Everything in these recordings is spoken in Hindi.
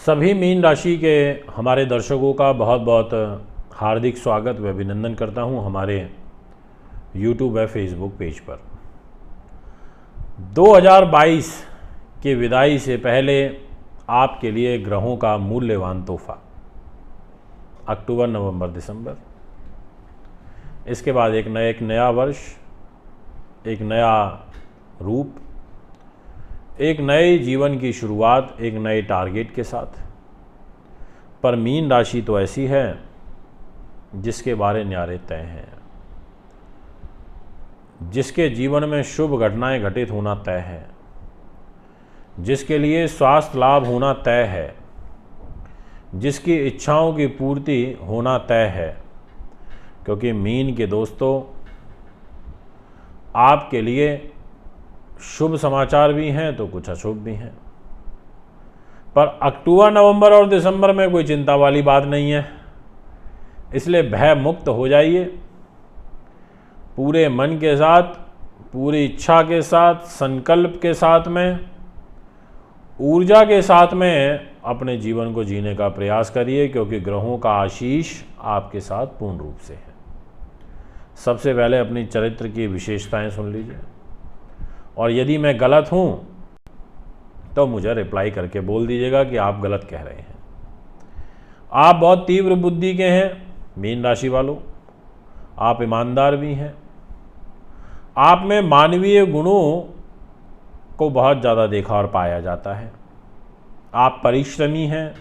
सभी मीन राशि के हमारे दर्शकों का बहुत बहुत हार्दिक स्वागत व अभिनंदन करता हूं हमारे YouTube व Facebook पेज पर। 2022 की विदाई से पहले आपके लिए ग्रहों का मूल्यवान तोहफा अक्टूबर, नवंबर, दिसंबर। इसके बाद एक नया वर्ष, एक नया रूप, एक नए जीवन की शुरुआत, एक नए टारगेट के साथ। पर मीन राशि तो ऐसी है जिसके बारे न्यारे तय हैं, जिसके जीवन में शुभ घटनाएं घटित होना तय है, जिसके लिए स्वास्थ्य लाभ होना तय है, जिसकी इच्छाओं की पूर्ति होना तय है। क्योंकि मीन के दोस्तों, आपके लिए शुभ समाचार भी हैं तो कुछ अशुभ भी हैं। पर अक्टूबर, नवंबर और दिसंबर में कोई चिंता वाली बात नहीं है, इसलिए भय मुक्त हो जाइए। पूरे मन के साथ, पूरी इच्छा के साथ, संकल्प के साथ में, ऊर्जा के साथ में अपने जीवन को जीने का प्रयास करिए, क्योंकि ग्रहों का आशीष आपके साथ पूर्ण रूप से है। सबसे पहले अपनी चरित्र की विशेषताएं सुन लीजिए, और यदि मैं गलत हूं तो मुझे रिप्लाई करके बोल दीजिएगा कि आप गलत कह रहे हैं। आप बहुत तीव्र बुद्धि के हैं मीन राशि वालों, आप ईमानदार भी हैं। आप में मानवीय गुणों को बहुत ज़्यादा देखा और पाया जाता है। आप परिश्रमी हैं,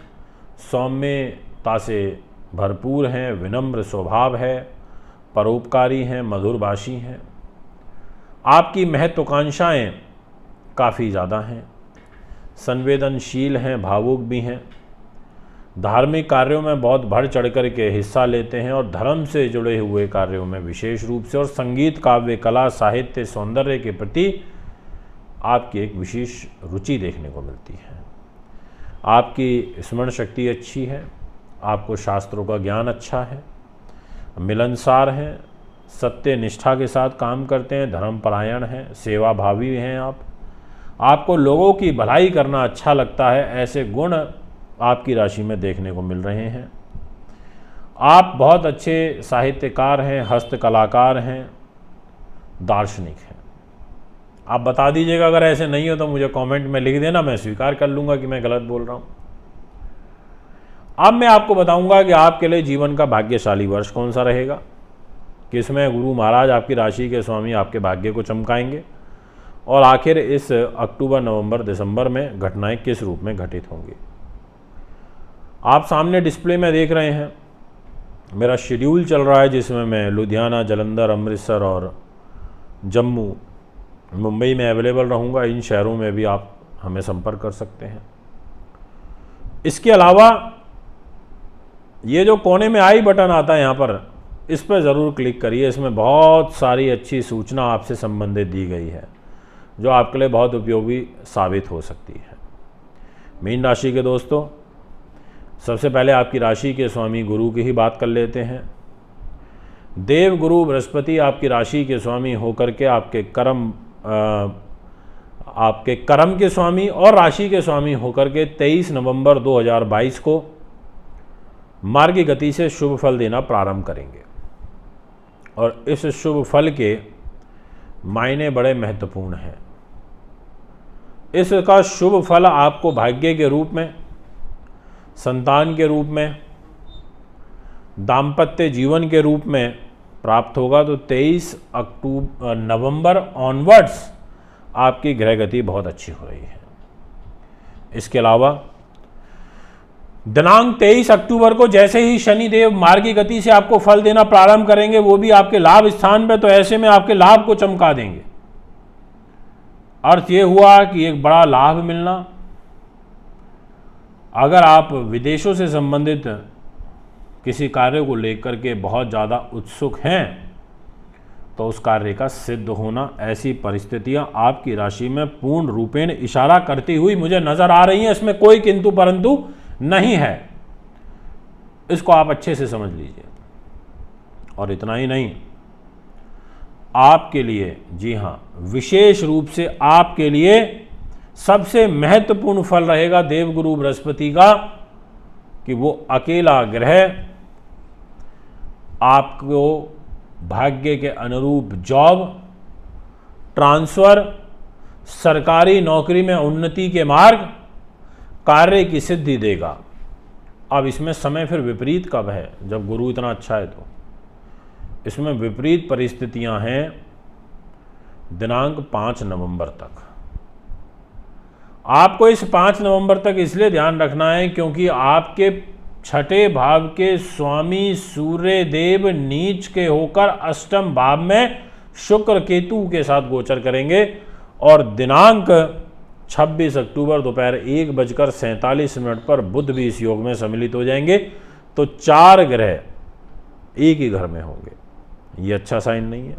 सौम्यता से भरपूर हैं, विनम्र स्वभाव है, परोपकारी हैं, मधुरभाषी हैं। आपकी महत्वाकांक्षाएं काफ़ी ज़्यादा हैं, संवेदनशील हैं, भावुक भी हैं। धार्मिक कार्यों में बहुत बढ़ चढ़ कर के हिस्सा लेते हैं, और धर्म से जुड़े हुए कार्यों में विशेष रूप से, और संगीत, काव्य, कला, साहित्य, सौंदर्य के प्रति आपकी एक विशेष रुचि देखने को मिलती है। आपकी स्मरण शक्ति अच्छी है, आपको शास्त्रों का ज्ञान अच्छा है, मिलनसार हैं, सत्य निष्ठा के साथ काम करते हैं, धर्मपरायण हैं, सेवाभावी हैं। आपको लोगों की भलाई करना अच्छा लगता है, ऐसे गुण आपकी राशि में देखने को मिल रहे हैं। आप बहुत अच्छे साहित्यकार हैं, हस्तकलाकार हैं, दार्शनिक हैं। आप बता दीजिएगा अगर ऐसे नहीं हो तो मुझे कमेंट में लिख देना, मैं स्वीकार कर लूँगा कि मैं गलत बोल रहा हूँ। अब मैं आपको बताऊँगा कि आपके लिए जीवन का भाग्यशाली वर्ष कौन सा रहेगा, किसमें गुरु महाराज आपकी राशि के स्वामी आपके भाग्य को चमकाएंगे, और आखिर इस अक्टूबर, नवंबर, दिसंबर में घटनाएं किस रूप में घटित होंगी। आप सामने डिस्प्ले में देख रहे हैं मेरा शेड्यूल चल रहा है, जिसमें मैं लुधियाना, जालंधर, अमृतसर और जम्मू, मुंबई में अवेलेबल रहूँगा। इन शहरों में भी आप हमें संपर्क कर सकते हैं। इसके अलावा ये जो कोने में आई बटन आता है यहाँ पर, इस पर ज़रूर क्लिक करिए। इसमें बहुत सारी अच्छी सूचना आपसे संबंधित दी गई है, जो आपके लिए बहुत उपयोगी साबित हो सकती है। मीन राशि के दोस्तों, सबसे पहले आपकी राशि के स्वामी गुरु की ही बात कर लेते हैं। देव गुरु बृहस्पति आपकी राशि के स्वामी होकर के आपके कर्म के स्वामी और राशि के स्वामी होकर के 23 नवंबर 2022 को मार्ग की गति से शुभ फल देना प्रारंभ करेंगे, और इस शुभ फल के मायने बड़े महत्वपूर्ण हैं। इसका शुभ फल आपको भाग्य के रूप में, संतान के रूप में, दाम्पत्य जीवन के रूप में प्राप्त होगा। तो 23 नवंबर ऑनवर्ड्स आपकी ग्रह गति बहुत अच्छी हो रही है। इसके अलावा दिनांक 23 अक्टूबर को जैसे ही शनिदेव मार्ग की गति से आपको फल देना प्रारंभ करेंगे, वो भी आपके लाभ स्थान पे, तो ऐसे में आपके लाभ को चमका देंगे। अर्थ ये हुआ कि एक बड़ा लाभ मिलना। अगर आप विदेशों से संबंधित किसी कार्य को लेकर के बहुत ज़्यादा उत्सुक हैं, तो उस कार्य का सिद्ध होना, ऐसी परिस्थितियां आपकी राशि में पूर्ण रूपेण इशारा करती हुई मुझे नजर आ रही हैं। इसमें कोई किंतु परंतु नहीं है, इसको आप अच्छे से समझ लीजिए। और इतना ही नहीं, आपके लिए, जी हाँ, विशेष रूप से आपके लिए सबसे महत्वपूर्ण फल रहेगा देवगुरु बृहस्पति का कि वो अकेला ग्रह आपको भाग्य के अनुरूप जॉब, ट्रांसफर, सरकारी नौकरी में उन्नति के मार्ग, कार्य की सिद्धि देगा। अब इसमें समय फिर विपरीत कब है? जब गुरु इतना अच्छा है तो इसमें विपरीत परिस्थितियां हैं दिनांक 5 नवंबर तक। आपको इस 5 नवंबर तक इसलिए ध्यान रखना है क्योंकि आपके छठे भाव के स्वामी सूर्य देव नीच के होकर अष्टम भाव में शुक्र केतु के साथ गोचर करेंगे और दिनांक 26 अक्टूबर दोपहर 1:47 पर बुध भी इस योग में सम्मिलित हो जाएंगे। तो 4 ग्रह एक ही घर में होंगे, ये अच्छा साइन नहीं है।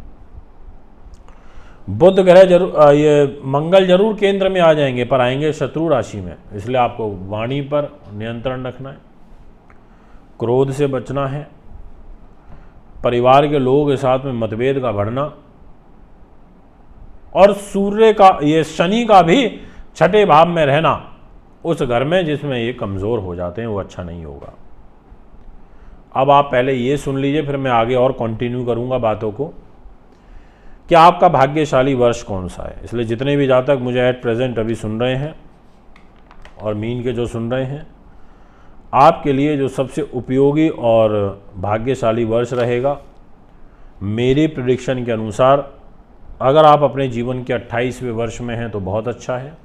बुध ग्रह जरूर, ये मंगल जरूर केंद्र में आ जाएंगे पर आएंगे शत्रु राशि में, इसलिए आपको वाणी पर नियंत्रण रखना है, क्रोध से बचना है, परिवार के लोगों के साथ में मतभेद का बढ़ना, और सूर्य का, ये शनि का भी छठे भाव में रहना उस घर में जिसमें ये कमज़ोर हो जाते हैं, वो अच्छा नहीं होगा। अब आप पहले ये सुन लीजिए, फिर मैं आगे और कंटिन्यू करूंगा बातों को कि आपका भाग्यशाली वर्ष कौन सा है। इसलिए जितने भी जातक मुझे एट प्रेजेंट अभी सुन रहे हैं और मीन के जो सुन रहे हैं, आपके लिए जो सबसे उपयोगी और भाग्यशाली वर्ष रहेगा मेरी प्रेडिक्शन के अनुसार, अगर आप अपने जीवन के 28वें वर्ष में हैं तो बहुत अच्छा है।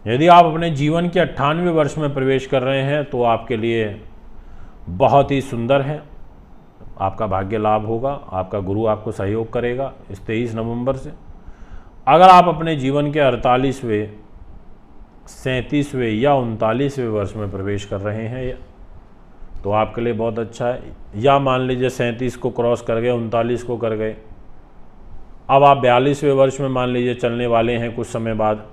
यदि आप अपने जीवन के 98वें वर्ष में प्रवेश कर रहे हैं तो आपके लिए बहुत ही सुंदर है, आपका भाग्य लाभ होगा, आपका गुरु आपको सहयोग करेगा इस 23 नवंबर से। अगर आप अपने जीवन के 48वें, 37वें या 39वें वर्ष में प्रवेश कर रहे हैं तो आपके लिए बहुत अच्छा है। या मान लीजिए 37 को क्रॉस कर गए, 39 को कर गए, अब आप 42वें वर्ष में मान लीजिए चलने वाले हैं कुछ समय बाद,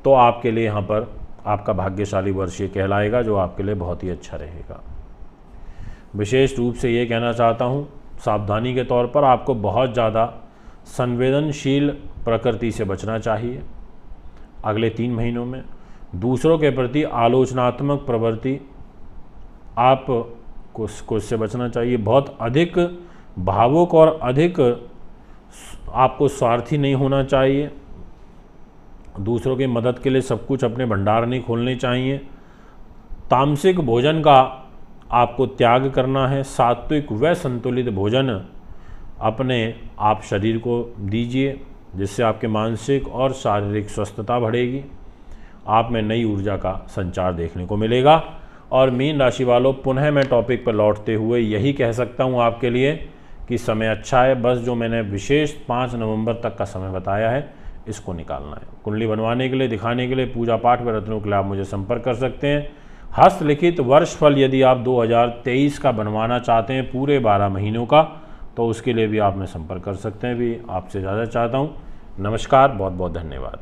तो आपके लिए यहाँ पर आपका भाग्यशाली वर्ष ये कहलाएगा, जो आपके लिए बहुत ही अच्छा रहेगा। विशेष रूप से ये कहना चाहता हूँ, सावधानी के तौर पर आपको बहुत ज़्यादा संवेदनशील प्रकृति से बचना चाहिए अगले 3 महीनों में। दूसरों के प्रति आलोचनात्मक प्रवृत्ति आपको इससे बचना चाहिए। बहुत अधिक भावुक और अधिक आपको स्वार्थी नहीं होना चाहिए। दूसरों की मदद के लिए सब कुछ अपने भंडार नहीं खोलने चाहिए। तामसिक भोजन का आपको त्याग करना है। सात्विक व संतुलित भोजन अपने आप शरीर को दीजिए, जिससे आपके मानसिक और शारीरिक स्वस्थता बढ़ेगी। आप में नई ऊर्जा का संचार देखने को मिलेगा। और मीन राशि वालों, पुनः मैं टॉपिक पर लौटते हुए यही कह सकता हूँ आपके लिए कि समय अच्छा है, बस जो मैंने विशेष 5 नवंबर तक का समय बताया है इसको निकालना है। कुंडली बनवाने के लिए, दिखाने के लिए, पूजा पाठ व रत्नों के लिए आप मुझे संपर्क कर सकते हैं। हस्तलिखित वर्षफल यदि आप 2023 का बनवाना चाहते हैं पूरे 12 महीनों का, तो उसके लिए भी आप में संपर्क कर सकते हैं। भी आपसे ज़्यादा चाहता हूँ। नमस्कार, बहुत बहुत धन्यवाद।